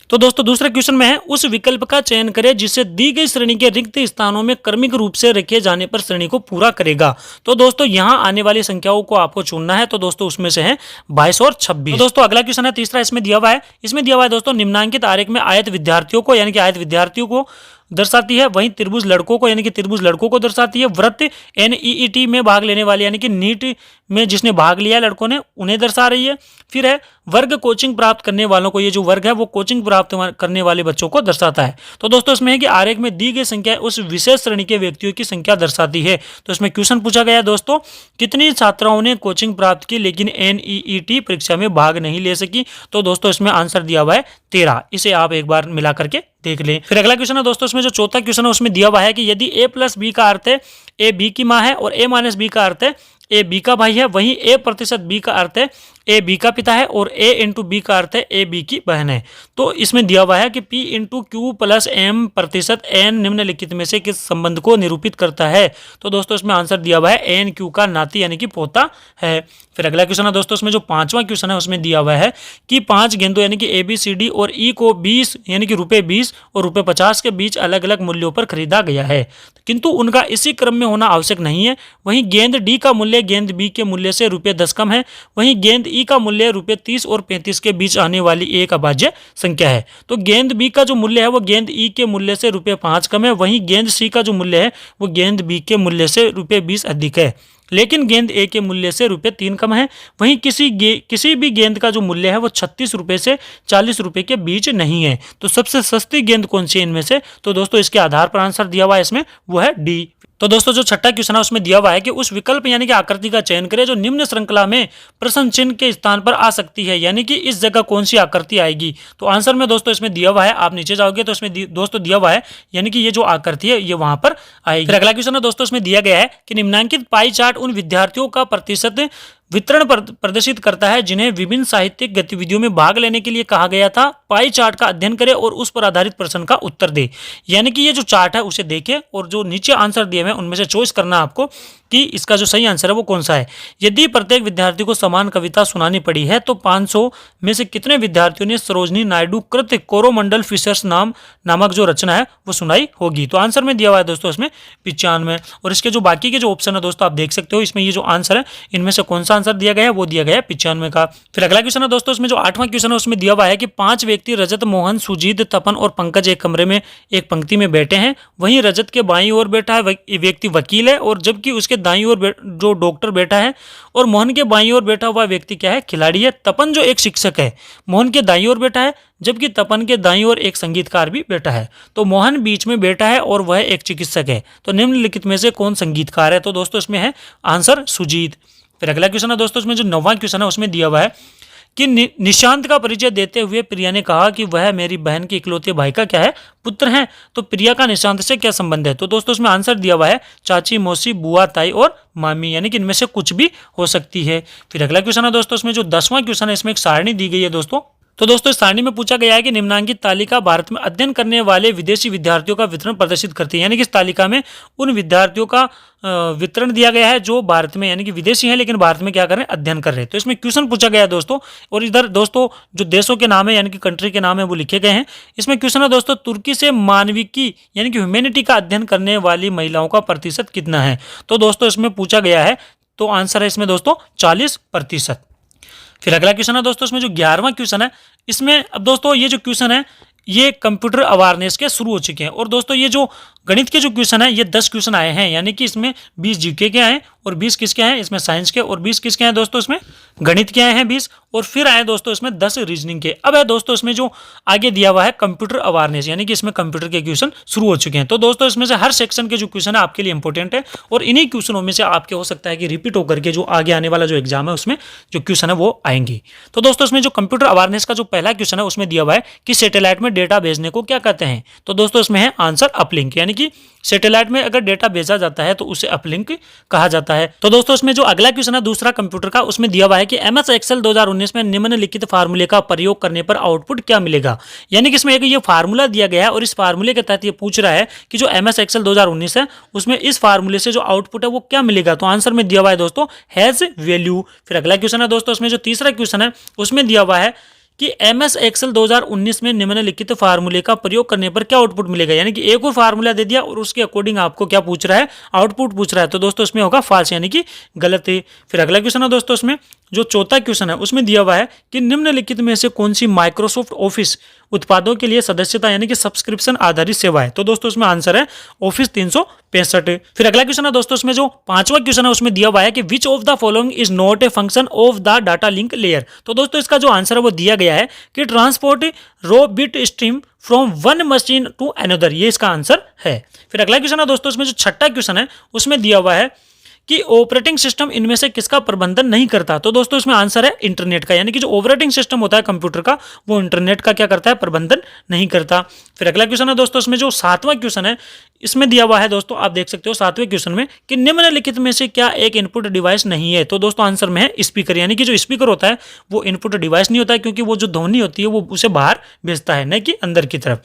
तो दोस्तों दूसरे क्वेश्चन में है उस विकल्प का चयन करें जिसे दी गई श्रेणी के रिक्त स्थानों में क्रमिक रूप से रखे जाने पर श्रेणी को पूरा करेगा। तो दोस्तों यहां आने वाली संख्याओं को आपको चुनना है, तो दोस्तों उसमें से है 22 और 26। तो दोस्तों अगला क्वेश्चन है तीसरा, इसमें दिया हुआ है, दोस्तों निम्नांकित आरेख में आयत विद्यार्थियों को यानी कि आयत विद्यार्थियों को दर्शाती है, वहीं त्रिभुज लड़कों को यानी कि त्रिभुज लड़कों को दर्शाती है। वृत्त एनईईटी में भाग लेने वाले यानी कि नीट में जिसने भाग लिया लड़कों ने उन्हें दर्शा रही है। फिर है वर्ग कोचिंग प्राप्त करने वालों को, ये जो वर्ग है वो कोचिंग प्राप्त करने वाले बच्चों को दर्शाता है। तो दोस्तों इसमें है कि आरेख में दी गई संख्या उस विशेष श्रेणी के व्यक्तियों की संख्या दर्शाती है। तो इसमें क्वेश्चन पूछा गया दोस्तों कितनी छात्राओं ने कोचिंग प्राप्त की लेकिन एनईईटी परीक्षा में भाग नहीं ले सकी। तो दोस्तों इसमें आंसर दिया हुआ है 13, इसे आप एक बार मिला करके देख लें। फिर अगला क्वेश्चन है दोस्तों इसमें जो चौथा क्वेश्चन है उसमें दिया हुआ है कि यदि a प्लस बी का अर्थ है ए बी की माँ है और a माइनस बी का अर्थ है ए बी का भाई है, वहीं a प्रतिशत बी का अर्थ है ए बी का पिता है और a इंटू बी का अर्थ है ए बी की बहन है। तो इसमें दिया हुआ है कि p into Q plus M प्रतिशत एन निम्नलिखित में से किस संबंध को निरूपित करता है। तो दोस्तों इसमें आंसर दिया हुआ है एन क्यू का नाती यानी कि पोता है। फिर अगला क्वेश्चन है दोस्तों इसमें जो पांचवा क्वेश्चन है उसमें दिया हुआ है कि 5 गेंदों यानी कि ABCD और E को 20 यानी कि रुपए 20 और रुपए 50 के बीच अलग अलग मूल्यों पर खरीदा गया है, किंतु उनका इसी क्रम में होना आवश्यक नहीं है। वहीं गेंद D का मूल्य गेंद B के मूल्य से रुपए 10 कम है, वहीं गेंद E का मूल्य रुपए 30 और 35 के बीच आने वाली एक अभाज्य संख्या है। तो गेंद B का जो मूल्य है वो गेंद E के मूल्य से रुपए 5 कम है, वहीं गेंद C का जो मूल्य है वो गेंद B के मूल्य से रुपए 20 अधिक है, लेकिन गेंद ए के मूल्य से रुपए 3 कम है। वहीं किसी भी गेंद का जो मूल्य है वो 36 रुपए से 40 रुपए के बीच नहीं है। तो सबसे सस्ती गेंद कौन सी है इनमें से। तो दोस्तों इसके आधार पर आंसर दिया हुआ है इसमें वो है डी। तो दोस्तों जो छठा क्वेश्चन है उसमें दिया हुआ है कि उस विकल्प यानी कि आकृति का चयन करें जो निम्न श्रृंखला में प्रश्न चिन्ह के स्थान पर आ सकती है, यानी कि इस जगह कौन सी आकृति आएगी। तो आंसर में दोस्तों इसमें दिया हुआ है, आप नीचे जाओगे तो इसमें दोस्तों दिया हुआ है यानी कि ये जो आकृति है ये वहां पर आएगी। फिर अगला क्वेश्चन है दोस्तों इसमें दिया गया है कि निम्नांकित पाई चार्ट उन विद्यार्थियों का प्रतिशत वितरण प्रदर्शित करता है जिन्हें विभिन्न साहित्यिक गतिविधियों में भाग लेने के लिए कहा गया था। पाई चार्ट का अध्ययन करें और उस पर आधारित प्रश्न का उत्तर दे। यानी कि ये जो चार्ट है उसे देखें और जो नीचे आंसर दिए हुए हैं उनमें से चॉइस करना आपको कि इसका जो सही आंसर है वो कौन सा है। यदि प्रत्येक विद्यार्थी को समान कविता सुनानी पड़ी है तो 500 में से कितने विद्यार्थियों ने सरोजनी नायडू कृत कोरोमंडल फिशर्स नामक जो रचना है वो सुनाई होगी। तो आंसर में दिया हुआ है दोस्तों इसमें 95। और इसके जो बाकी के जो ऑप्शन है दोस्तों आप देख सकते हो, इसमें ये जो आंसर है इनमें से कौन सा आंसर दिया गया है वो दिया गया है 95 का। फिर अगला क्वेश्चन है दोस्तों इसमें जो 8वां क्वेश्चन है उसमें दिया हुआ है कि 5 व्यक्ति रजत, मोहन, सुजीत, तपन और पंकज एक कमरे में एक पंक्ति में बैठे हैं। वहीं रजत के बाईं ओर बैठा है व्यक्ति वकील है और जबकि उसके दाईं ओर जो डॉक्टर बैठा है, और मोहन के बाईं ओर बैठा हुआ व्यक्ति क्या है, खिलाड़ी है। तपन जो एक शिक्षक है मोहन के दाईं ओर बैठा है, जबकि तपन के दाईं ओर एक संगीतकार भी बैठा है। तो मोहन बीच में बैठा है और वह एक चिकित्सक है। तो निम्नलिखित में से कौन संगीतकार है। तो दोस्तों इसमें है आंसर सुजीत। फिर अगला क्वेश्चन है दोस्तों इसमें जो 9वां क्वेश्चन है उसमें दिया हुआ है कि निशांत का परिचय देते हुए प्रिया ने कहा कि वह मेरी बहन के इकलौते भाई का क्या है, पुत्र है। तो प्रिया का निशांत से क्या संबंध है। तो दोस्तों इसमें आंसर दिया हुआ है चाची, मौसी, बुआ, ताई और मामी, यानी कि इनमें से कुछ भी हो सकती है। फिर अगला क्वेश्चन है दोस्तों इसमें जो 10वां क्वेश्चन है इसमें एक सारणी दी गई है दोस्तों। तो दोस्तों इस सारणी में पूछा गया है कि निम्नांकित तालिका भारत में अध्ययन करने वाले विदेशी विद्यार्थियों का वितरण प्रदर्शित करती है। यानी कि इस तालिका में उन विद्यार्थियों का वितरण दिया गया है जो भारत में यानी कि विदेशी हैं लेकिन भारत में क्या कर रहे हैं, अध्ययन कर रहे हैं। तो इसमें क्वेश्चन पूछा गया है दोस्तों, और इधर दोस्तों जो देशों के नाम है यानी कि कंट्री के नाम है वो लिखे गए हैं। इसमें क्वेश्चन है दोस्तों तुर्की से मानविकी यानी कि ह्यूमैनिटी का अध्ययन करने वाली महिलाओं का प्रतिशत कितना है। तो दोस्तों इसमें पूछा गया है, तो आंसर है इसमें दोस्तों 40%। फिर अगला क्वेश्चन है दोस्तों इसमें जो 11वां क्वेश्चन है इसमें अब दोस्तों ये जो क्वेश्चन है ये कंप्यूटर अवेयरनेस के शुरू हो चुके हैं। और दोस्तों ये जो गणित के जो क्वेश्चन है ये 10 क्वेश्चन आए हैं, यानी कि इसमें 20 जीके के आए और 20 किसके आए इसमें साइंस के, और 20 किसके आए दोस्तों इसमें गणित के आए हैं 20, और फिर आए दोस्तों इसमें 10 रीजनिंग के। अब है दोस्तों इसमें जो आगे दिया हुआ है कंप्यूटर अवेयरनेस, यानी कि इसमें कंप्यूटर के क्वेश्चन शुरू हो चुके हैं। तो दोस्तों इसमें से हर सेक्शन के जो क्वेश्चन है आपके लिए इंपॉर्टेंट है, और इन्हीं क्वेश्चनों में से आपके हो सकता है कि रिपीट होकर के जो आगे आने वाला जो एग्जाम है उसमें जो क्वेश्चन है वो आएंगे। तो दोस्तों इसमें जो कंप्यूटर अवेयरनेस का जो पहला क्वेश्चन है उसमें दिया हुआ है कि सैटेलाइट में डेटा भेजने को क्या कहते हैं। तो दोस्तों इसमें है आंसर अपलिंक, यानी कि सैटेलाइट में अगर डेटा भेजा जाता है तो उसे अपलिंक कहा जाता है। तो दोस्तों इसमें जो अगला क्वेश्चन है दूसरा कंप्यूटर का, उसमें दिया हुआ है कि एमएस एक्सेल 2019 में निम्नलिखित फार्मूले का प्रयोग करने पर आउटपुट क्या मिलेगा। यानी कि इसमें एक ये फार्मूला दिया गया है और इस फार्मूले के तहत ये पूछ रहा है कि जो एमएस एक्सेल 2019 है उसमें इस फार्मूले से जो आउटपुट है वो क्या मिलेगा। तो आंसर में दिया हुआ है दोस्तों हैज वैल्यू। फिर अगला क्वेश्चन है दोस्तों इसमें जो तीसरा क्वेश्चन है उसमें दिया हुआ है कि एमएस एक्सेल 2019 में निम्नलिखित फार्मूले का प्रयोग करने पर क्या आउटपुट मिलेगा। यानी कि एक और फार्मूला दे दिया और उसके अकॉर्डिंग आपको क्या पूछ रहा है, आउटपुट पूछ रहा है। तो दोस्तों इसमें होगा फॉल्स, यानी कि गलत है। फिर अगला क्वेश्चन है दोस्तों इसमें जो चौथा क्वेश्चन है उसमें दिया हुआ है कि निम्नलिखित में से कौन सी माइक्रोसॉफ्ट ऑफिस उत्पादों के लिए सदस्यता यानी कि सब्सक्रिप्शन आधारित सेवा है। तो दोस्तों इसमें आंसर है ऑफिस 365। फिर अगला क्वेश्चन है दोस्तों इसमें जो पांचवा क्वेश्चन है उसमें दिया हुआ है कि which of the following is not a function of the data link layer. तो दोस्तों इसका जो आंसर है वो दिया गया है कि transport raw bit stream from one machine to another, ये इसका आंसर है। फिर अगला क्वेश्चन है दोस्तों इसमें जो छठा क्वेश्चन है उसमें दिया हुआ है कि ऑपरेटिंग सिस्टम इनमें से किसका प्रबंधन नहीं करता। तो दोस्तों इसमें आंसर है इंटरनेट का, यानी कि जो ऑपरेटिंग सिस्टम होता है कंप्यूटर का वो इंटरनेट का क्या करता है, प्रबंधन नहीं करता। फिर अगला क्वेश्चन है दोस्तों इसमें जो सातवां क्वेश्चन है इसमें दिया हुआ है दोस्तों, आप देख सकते हो सातवें क्वेश्चन में कि निम्नलिखित में से क्या एक इनपुट डिवाइस नहीं है। तो दोस्तों आंसर में है स्पीकर, यानी कि जो स्पीकर होता है वो इनपुट डिवाइस नहीं होता है, क्योंकि वो जो ध्वनि होती है वो उसे बाहर भेजता है न कि अंदर की तरफ।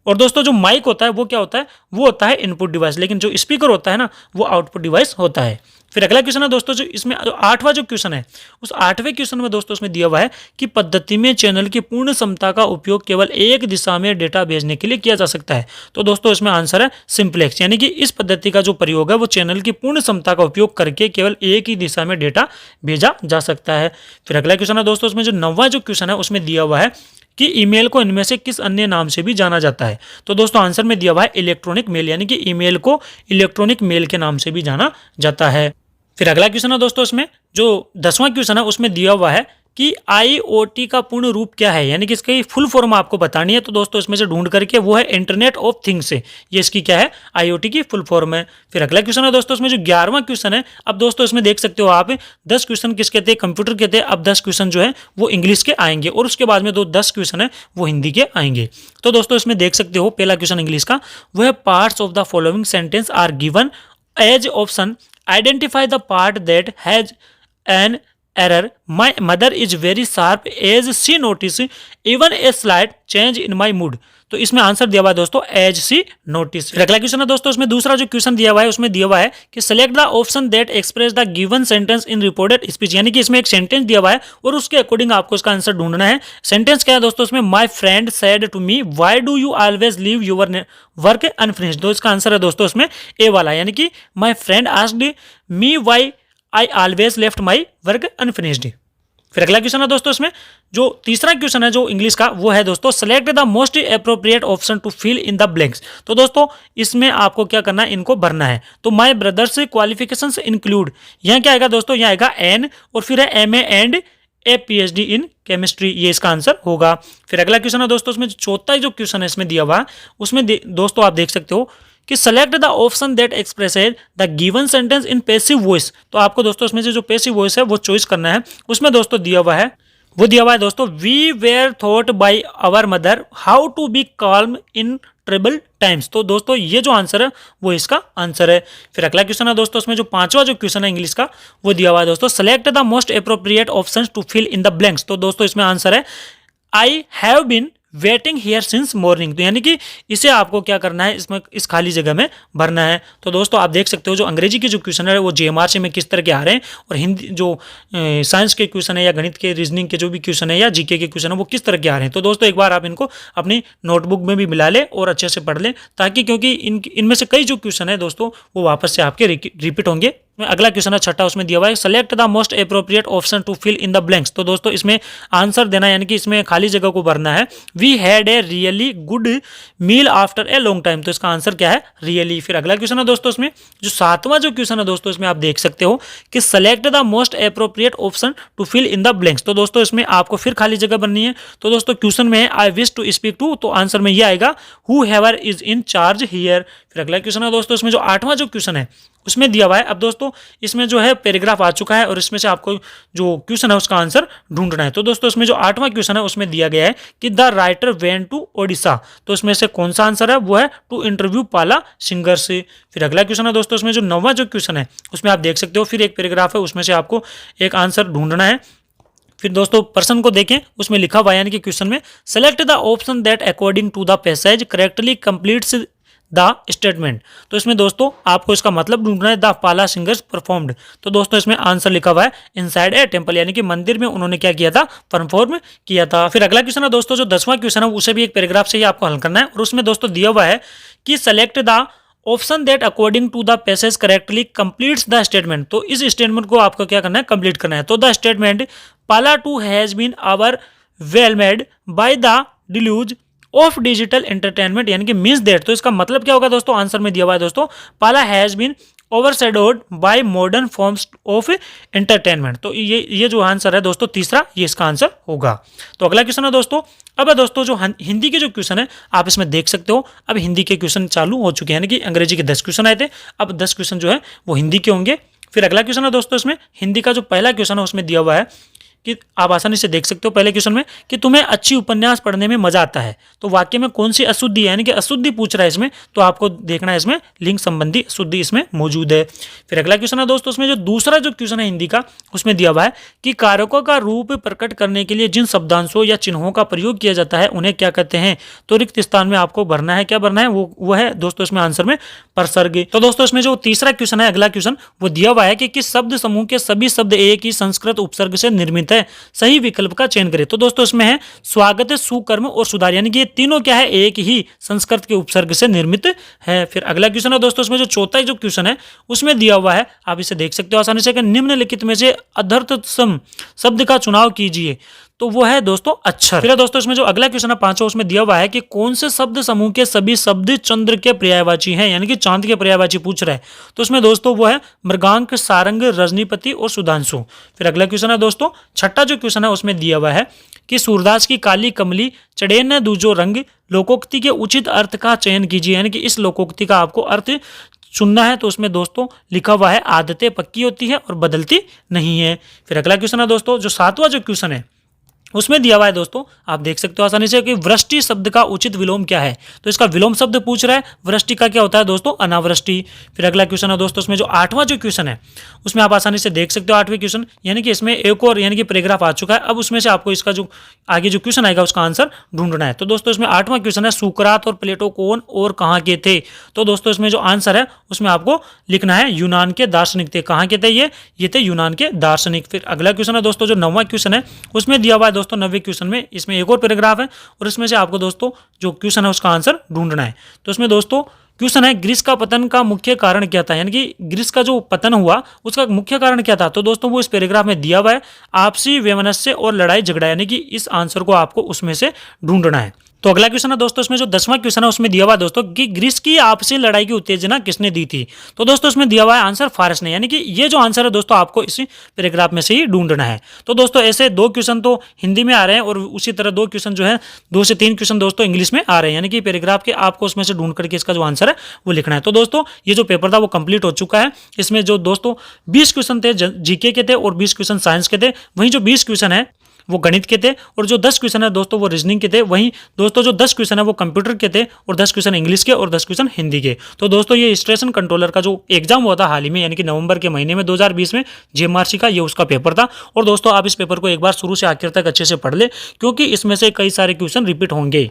और दोस्तों जो माइक होता है वो क्या होता है, वो होता है इनपुट डिवाइस, लेकिन जो स्पीकर होता है ना वो आउटपुट डिवाइस होता है। फिर अगला क्वेश्चन है दोस्तों जो इसमें आठवां जो क्वेश्चन है उस आठवें क्वेश्चन में दोस्तों उसमें दिया हुआ है कि पद्धति में चैनल की पूर्ण क्षमता का उपयोग केवल एक दिशा में डेटा भेजने के लिए किया जा सकता है। तो दोस्तों इसमें आंसर है सिंप्लेक्स, यानी कि इस पद्धति का जो प्रयोग है वो चैनल की पूर्ण क्षमता का उपयोग करके केवल एक ही दिशा में डेटा भेजा जा सकता है। फिर अगला क्वेश्चन है दोस्तों उसमें जो नौवां जो क्वेश्चन है उसमें दिया हुआ है कि ईमेल को इनमें से किस अन्य नाम से भी जाना जाता है। तो दोस्तों आंसर में दिया हुआ है इलेक्ट्रॉनिक मेल, यानी कि ईमेल को इलेक्ट्रॉनिक मेल के नाम से भी जाना जाता है। फिर अगला क्वेश्चन है दोस्तों इसमें जो 10वां क्वेश्चन है उसमें दिया हुआ है कि IoT का पूर्ण रूप क्या है, यानी कि इसकी फुल फॉर्म आपको बतानी है। तो दोस्तों इसमें से ढूंढ करके वो है इंटरनेट ऑफ थिंग्स से, ये इसकी क्या है, IoT की फुल फॉर्म है। फिर अगला क्वेश्चन है दोस्तों इसमें जो 11वां क्वेश्चन है, अब दोस्तों इसमें देख सकते हो आप 10 क्वेश्चन किसके थे, कंप्यूटर के थे। अब 10 क्वेश्चन जो है वो इंग्लिश के आएंगे और उसके बाद में 10 क्वेश्चन है वो हिंदी के आएंगे। तो दोस्तों इसमें देख सकते हो पहला क्वेश्चन इंग्लिश का वो है parts of the following sentence are given as option, identify the part that has an error, my mother is very sharp as she notice even a slight change in my mood। तो इसमें answer दिया हुआ है दोस्तों as सी notice. अगला question है दोस्तों इसमें दूसरा जो क्वेश्चन दिया हुआ है उसमें दिया हुआ है कि select the option that express the given sentence in reported speech, यानी कि इसमें एक सेंटेंस दिया हुआ है और उसके अकॉर्डिंग आपको इसका आंसर ढूंढना है। सेंटेंस क्या है दोस्तों इसमें, my friend said to me why do you always leave your work unfinished. तो इसका आंसर है दोस्तों इसमें ए वाला, यानी कि my friend asked me why I always left my work unfinished. फिर अगला क्वेश्चन है दोस्तों इसमें जो तीसरा क्वेश्चन है जो इंग्लिश का वो है दोस्तों select the most appropriate option to fill in the blanks. तो दोस्तों इसमें आपको क्या करना है, इनको भरना है। तो माय ब्रदर्स क्वालिफिकेशंस इंक्लूड, यहाँ क्या आएगा दोस्तों, यहाँ आएगा एन और फिर है MA and A PhD in chemistry, ये इसका आंसर होगा। फिर अगला क्वेश्चन है दोस्तों इसमें चौथा जो क्वेश्चन है इसमें दिया हुआ उसमें दोस्तों आप देख सकते हो कि select the option that expresses the given sentence in passive voice. तो आपको दोस्तों इसमें से जो पैसिव वॉइस है वो चॉइस करना है। उसमें दोस्तों दिया हुआ है दोस्तों we were taught by our mother how to be calm in trouble times. तो दोस्तों ये जो आंसर है वो इसका आंसर है। फिर अगला क्वेश्चन है दोस्तों इसमें जो पांचवा जो क्वेश्चन है इंग्लिश का वो दिया हुआ है दोस्तों select the most appropriate options to fill in the blanks. तो दोस्तों इसमें आंसर है I have been waiting here since morning. तो यानी कि इसे आपको क्या करना है, इसमें इस खाली जगह में भरना है। तो दोस्तों आप देख सकते हो जो अंग्रेजी के जो क्वेश्चन है वो JMR में किस तरह के आ रहे हैं और हिंदी जो साइंस के क्वेश्चन है या गणित के रीजनिंग के जो भी क्वेश्चन है या GK के क्वेश्चन है वो किस तरह के आ रहे हैं। तो दोस्तों एक बार आप इनको अपनी नोटबुक में भी मिला लें और अच्छे से पढ़ लें, ताकि क्योंकि इनमें से कई जो क्वेश्चन है दोस्तों वो वापस से आपके रिपीट होंगे अगला क्वेश्चन है छठा, उसमें दिया हुआ है select the most appropriate option to fill in the blanks. तो दोस्तों इसमें आंसर देना यानी कि इसमें खाली जगह को भरना है। We had a really good meal after a long time, तो इसका आंसर क्या है, रियली। फिर अगला क्वेश्चन है दोस्तों इसमें जो सातवां जो क्वेश्चन है दोस्तों, इसमें आप देख सकते हो कि select the most appropriate option to fill in the blanks. तो दोस्तों इसमें आपको फिर खाली जगह बननी है। तो दोस्तों क्वेश्चन में I wish to speak to, तो आंसर में यह आएगा whoever is in charge here. फिर अगला क्वेश्चन है दोस्तों इसमें जो आठवां जो क्वेश्चन है उसमें दिया हुआ है। अब दोस्तों इसमें जो है पैराग्राफ आ चुका है और इसमें से आपको जो क्वेश्चन है उसका आंसर ढूंढना है। तो दोस्तों इसमें जो आठवां क्वेश्चन है उसमें दिया गया है कि the writer went to Odisha, तो इसमें से कौन सा आंसर है, वो है टू इंटरव्यू पाला सिंगर से। फिर अगला क्वेश्चन है दोस्तों इसमें जो नौवां जो क्वेश्चन है उसमें आप देख सकते हो फिर एक पैराग्राफ है, उसमें से आपको एक आंसर ढूंढना है। फिर दोस्तों प्रश्न को देखें, उसमें लिखा हुआ है यानी कि क्वेश्चन में select the option that according to the passage correctly completes the statement. तो इसमें दोस्तों आपको इसका मतलब ढूंढना है द पाला सिंगर्स परफॉर्म्ड। तो दोस्तों इसमें आंसर लिखा हुआ है इनसाइड ए टेम्पल, यानी कि मंदिर में उन्होंने क्या किया था, परफॉर्म किया था। फिर अगला क्वेश्चन है दोस्तों जो 10वां क्वेश्चन है उसे भी एक पैराग्राफ से ही आपको हल करना है और उसमें दोस्तों दिया हुआ है कि select the option that according to the passage correctly completes the statement. तो इस स्टेटमेंट को आपको क्या करना है, कंप्लीट करना है। तो the statement Pala too has been overwhelmed by the deluge of digital entertainment, यानी कि मीन्स दैट। तो इसका मतलब क्या होगा दोस्तों, आंसर में दिया हुआ है दोस्तों Pala has been overshadowed by modern forms of entertainment. तो ये जो आंसर है दोस्तों तीसरा, ये इसका आंसर होगा। तो अगला क्वेश्चन है दोस्तों, अब है दोस्तों जो हिंदी के जो क्वेश्चन है आप इसमें देख सकते हो, अब हिंदी के क्वेश्चन चालू हो चुके हैं, यानी कि अंग्रेजी के 10 क्वेश्चन आए थे, अब 10 क्वेश्चन जो है वो हिंदी के होंगे। फिर अगला क्वेश्चन है दोस्तों इसमें हिंदी का जो पहला क्वेश्चन है उसमें दिया हुआ है कि आप आसानी से देख सकते हो पहले क्वेश्चन में कि तुम्हें अच्छी उपन्यास पढ़ने में मजा आता है, तो वाक्य में कौन सी अशुद्धि है, यानी कि अशुद्धि पूछ रहा है इसमें, तो आपको देखना है इसमें लिंग संबंधी अशुद्धि इसमें मौजूद है। फिर अगला क्वेश्चन है दोस्तों उसमें जो दूसरा जो क्वेश्चन है हिंदी का उसमें दिया हुआ है कि कारकों का रूप प्रकट करने के लिए जिन शब्दांशों या चिन्हों का प्रयोग किया जाता है उन्हें क्या कहते हैं। तो रिक्त स्थान में आपको भरना है, क्या भरना है, वो है दोस्तों इसमें आंसर में प्रसर्ग। तो दोस्तों इसमें जो तीसरा क्वेश्चन है अगला क्वेश्चन वो दिया हुआ है कि किस शब्द समूह के सभी शब्द एक ही संस्कृत उपसर्ग से निर्मित है, सही विकल्प का चयन करें। तो दोस्तों इसमें है स्वागत, सुकर्म और सुधार, यानी कि ये तीनों क्या है, एक ही संस्कृत के उपसर्ग से निर्मित है। फिर अगला क्वेश्चन है दोस्तों इसमें जो चौथा जो क्वेश्चन है उसमें दिया हुआ है, आप इसे देख सकते हो आसानी से, कि निम्नलिखित में से अधर्थसम शब्द का चुनाव कीजिए, तो वो है दोस्तों अक्षर। फिर दोस्तों इसमें जो अगला क्वेश्चन है पांचवा उसमें दिया हुआ है कि कौन से शब्द समूह के सभी शब्द चंद्र के पर्यायवाची हैं, यानी कि चांद के पर्यायवाची पूछ रहा है। तो उसमें दोस्तों वो है मृगांक, सारंग, रजनीपति और सुधांशु। फिर अगला क्वेश्चन है दोस्तों छठा जो क्वेश्चन है उसमें दिया हुआ है कि सूरदास की काली कमली चढ़े न दूजो रंग, लोकोक्ति के उचित अर्थ का चयन कीजिए, यानी कि इस लोकोक्ति का आपको अर्थ चुनना है। तो उसमें दोस्तों लिखा हुआ है आदतें पक्की होती है और बदलती नहीं है। फिर अगला क्वेश्चन है दोस्तों जो सातवां जो क्वेश्चन है उसमें दिया हुआ है दोस्तों, आप देख सकते हो आसानी से कि वृष्टि शब्द का उचित विलोम क्या है। तो इसका विलोम शब्द पूछ रहा है, वृष्टि का क्या होता है दोस्तों, अनावृष्टि। फिर अगला क्वेश्चन है दोस्तों उसमें जो आठवां जो क्वेश्चन है उसमें आप आसानी से देख सकते हो आठवें क्वेश्चन, यानी कि इसमें एक और यानी कि पैराग्राफ आ चुका है। अब उसमें से आपको इसका जो आगे जो क्वेश्चन आएगा उसका आंसर ढूंढना है। तो दोस्तों इसमें आठवां क्वेश्चन है सुकरात और प्लेटो कौन और कहाँ के थे। तो दोस्तों इसमें जो आंसर है उसमें आपको लिखना है यूनान के दार्शनिक थे। कहाँ के थे ये थे यूनान के दार्शनिक। फिर अगला क्वेश्चन है दोस्तों जो 9वां क्वेश्चन है उसमें दिया हुआ है दोस्तों 9वें क्वेश्चन में, इसमें एक और पैराग्राफ है और इसमें से आपको दोस्तों जो क्वेश्चन है उसका आंसर ढूंढना है। तो इसमें दोस्तों क्वेश्चन है ग्रीस का पतन का मुख्य कारण क्या था, यानी कि ग्रीस का जो पतन हुआ उसका मुख्य कारण क्या था। तो दोस्तों वो इस पैराग्राफ में दिया हुआ है आपसी वैमनस्य और लड़ाई झगड़ा, यानी कि इस आंसर को आपको उसमें से ढूंढना है। तो अगला क्वेश्चन है दोस्तों इसमें जो 10वां क्वेश्चन है उसमें दिया हुआ है दोस्तों कि ग्रीस की आपसी लड़ाई की उत्तेजना किसने दी थी। तो दोस्तों इसमें दिया हुआ है आंसर फारस ने, यानी कि ये जो आंसर है दोस्तों आपको इसी पैराग्राफ में से ही ढूंढना है। तो दोस्तों ऐसे 2 क्वेश्चन तो हिंदी में आ रहे हैं और उसी तरह 2 क्वेश्चन जो है 2 से 3 क्वेश्चन दोस्तों इंग्लिश में आ रहे हैं, यानी कि पैराग्राफ के आपको उसमें से ढूंढ करके इसका जो आंसर है वो लिखना है। तो दोस्तों ये जो पेपर था वो कंप्लीट हो चुका है। इसमें जो दोस्तों 20 क्वेश्चन थे जीके के थे और 20 क्वेश्चन साइंस के थे, वहीं जो 20 क्वेश्चन है वो गणित के थे और जो 10 क्वेश्चन है दोस्तों वो रीजनिंग के थे। वहीं दोस्तों जो 10 क्वेश्चन है वो कंप्यूटर के थे और 10 क्वेश्चन इंग्लिश के और 10 क्वेश्चन हिंदी के। तो दोस्तों ये स्टेशन कंट्रोलर का जो एग्जाम हुआ था हाल ही में, यानी कि नवंबर के महीने में 2020 में जेएमआरसी का, ये उसका पेपर था। और दोस्तों आप इस पेपर को एक बार शुरू से आखिर तक अच्छे से पढ़ ले, क्योंकि इसमें से कई सारे क्वेश्चन रिपीट होंगे।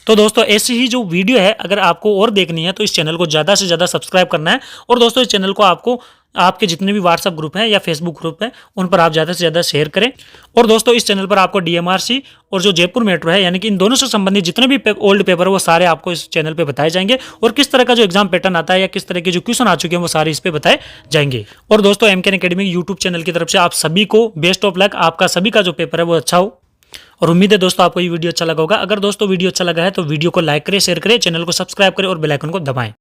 तो दोस्तों ऐसी ही जो वीडियो है अगर आपको और देखनी है तो इस चैनल को ज़्यादा से ज़्यादा सब्सक्राइब करना है और दोस्तों इस चैनल को आपको आपके जितने भी व्हाट्सअप ग्रुप हैं या फेसबुक ग्रुप हैं उन पर आप ज़्यादा से ज़्यादा शेयर करें। और दोस्तों इस चैनल पर आपको DMRC और जो जयपुर मेट्रो है यानी कि इन दोनों से संबंधित जितने भी ओल्ड पेपर है वो सारे आपको इस चैनल पे बताए जाएंगे, और किस तरह का जो एग्जाम पैटर्न आता है या किस तरह के जो क्वेश्चन आ चुके हैं वो सारे इस पे बताए जाएंगे। और दोस्तों MK एकेडमी यूट्यूब चैनल की तरफ से आप सभी को बेस्ट ऑफ लक, आपका सभी का जो पेपर है वो अच्छा हो। और उम्मीद है दोस्तों आपको ये वीडियो अच्छा लगा होगा। अगर दोस्तों वीडियो अच्छा लगा है तो वीडियो को लाइक करें, शेयर करें, चैनल को सब्सक्राइब करें और बेल आइकन को दबाएं।